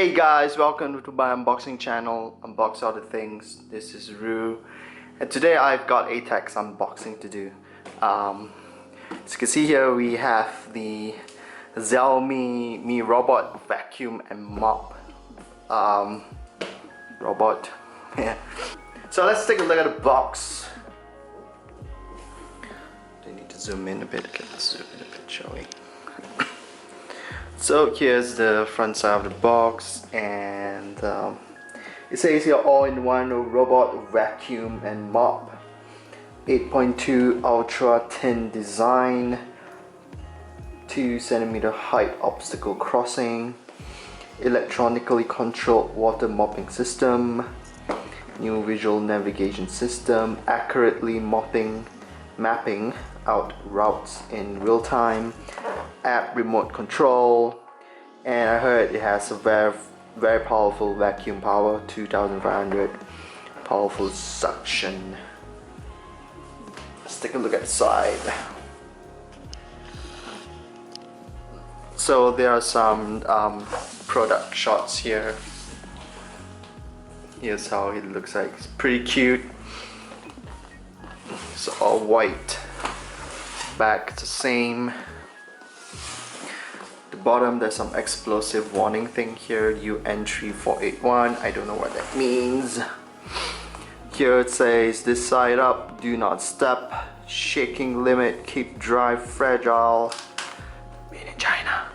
Hey guys, welcome to my unboxing channel, Unbox Other Things. This is Rue, and today I've got a text unboxing to do. As you can see here, we have the Xiaomi Mi Robot Vacuum and Mop robot. Yeah. So let's take a look at the box. I need to zoom in a bit. Okay, let's zoom in a bit, shall we? So here's the front side of the box, and it says here all-in-one robot vacuum and mop, 8.2 ultra thin design, 2 cm height obstacle crossing, electronically controlled water mopping system, new visual navigation system, accurately mapping out routes in real time, app remote control, and I heard it has a very powerful vacuum power, 2500 powerful suction. Let's take a look at the side. So there are some product shots here. Here's how it looks like. It's pretty cute. It's all white. Back the same. The bottom, there's some explosive warning thing here, UN3481. I don't know what that means. Here it says, this side up, do not step, shaking limit, keep dry, fragile, made in China.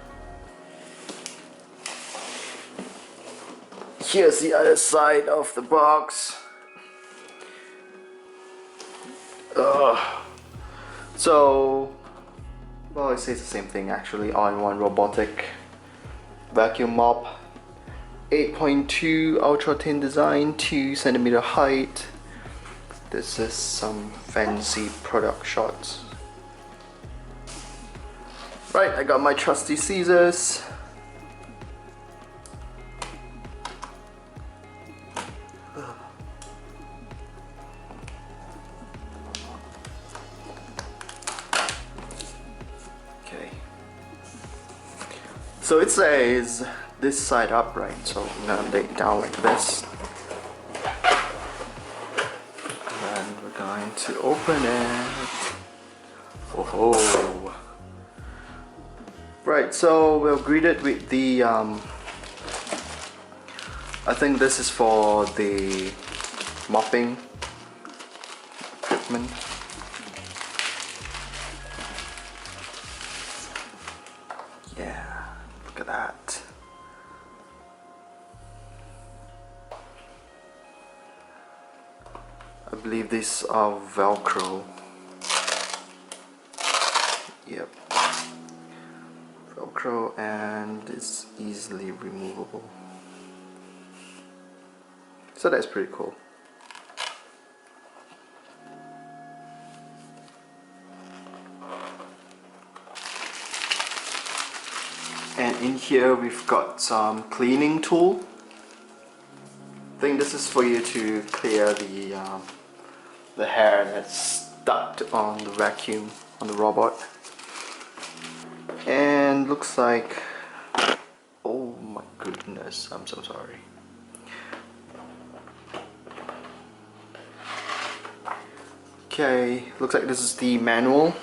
Here's the other side of the box. So, well, it says the same thing actually. All-in-one robotic vacuum mop, 8.2 ultra thin design, 2 cm height. This is some fancy product shots. Right, I got my trusty scissors. So it says this side up, right? So I'm gonna lay it down like this. And we're going to open it. Oh. Right, so we're greeted with the I think this is for the mopping equipment. Yeah. Look at that. I believe these are Velcro. Yep. Velcro, and it's easily removable. So that's pretty cool. And in here we've got some cleaning tool. I think this is for you to clear the hair that's stuck on the vacuum, on the robot. And looks like, oh my goodness, I'm so sorry. Okay, looks like this is the manual.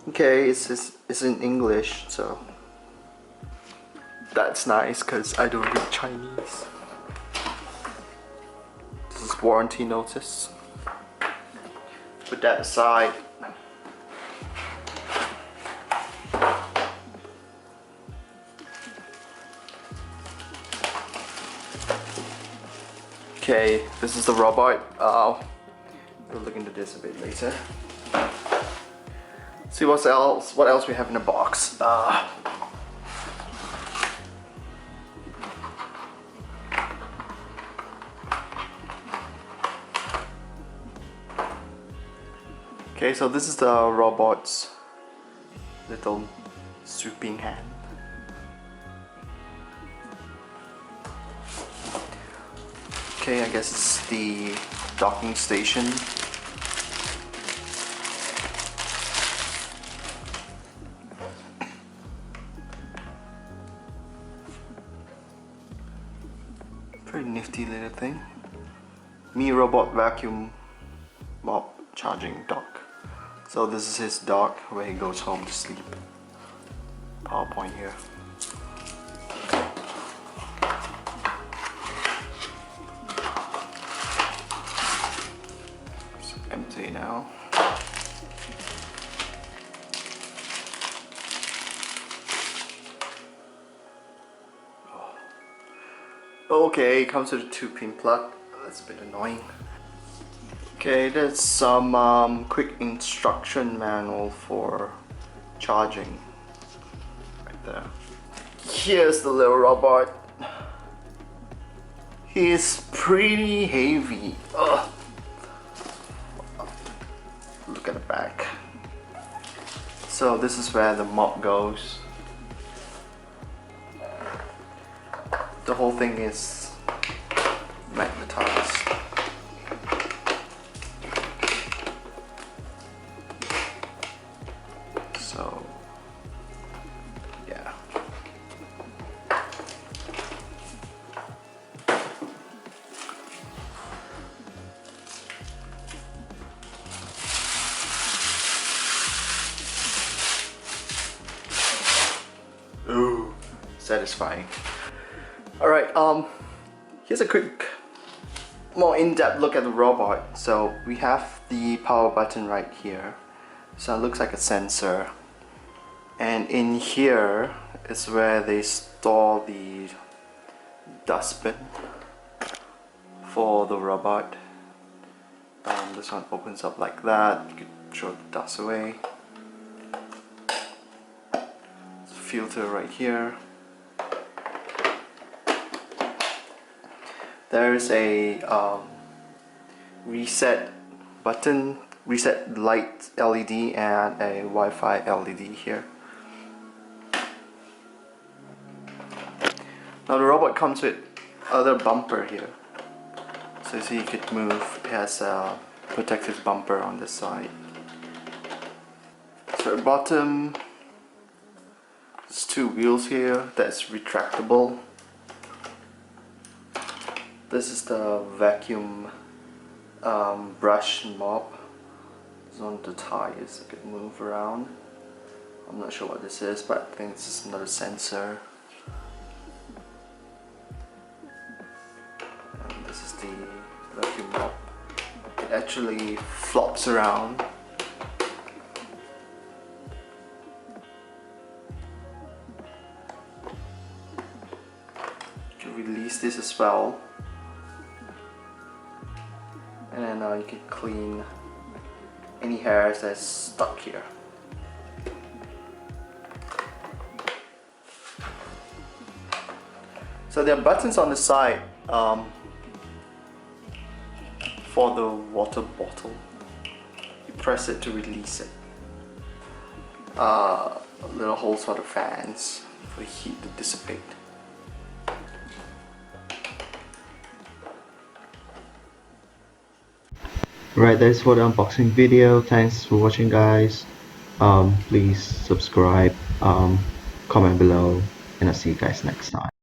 Okay, it's in English, so that's nice because I don't read Chinese. This is warranty notice. Put that aside. Okay, this is the robot. We'll look into this a bit later. See what else we have in the box. Okay, so this is the robot's little sweeping hand. Okay, I guess it's the docking station. Pretty nifty little thing. Mi Robot Vacuum Mop Charging Dock. So this is his dock where he goes home to sleep. PowerPoint here. It's empty now. Okay, it comes with a 2-pin plug. That's a bit annoying. Okay, there's some quick instruction manual for charging right there. Here's the little robot. He's pretty heavy. Ugh. Look at the back. So this is where the mop goes. The whole thing is magnetized. So, yeah. Ooh, satisfying. Alright, here's a quick, more in-depth look at the robot. So we have the power button right here. So it looks like a sensor. And in here is where they store the dustbin for the robot. This one opens up like that. You can throw the dust away. There's a filter right here. There's a reset button, reset light LED, and a Wi-Fi LED here. Now the robot comes with other bumper here. So you see it could move. It has a protective bumper on the side. So at the bottom, there's 2 wheels here that's retractable. This is the vacuum brush and mop. It's on the tires. It could move around. I'm not sure what this is, but I think this is another sensor. And this is the vacuum mop. It actually flops around. You can release this as well. And then you can clean any hairs that's stuck here. So there are buttons on the side for the water bottle. You press it to release it. Little holes for the fans for the heat to dissipate. Right, that's for the unboxing video. Thanks for watching, guys. Please subscribe, comment below, and I'll see you guys next time.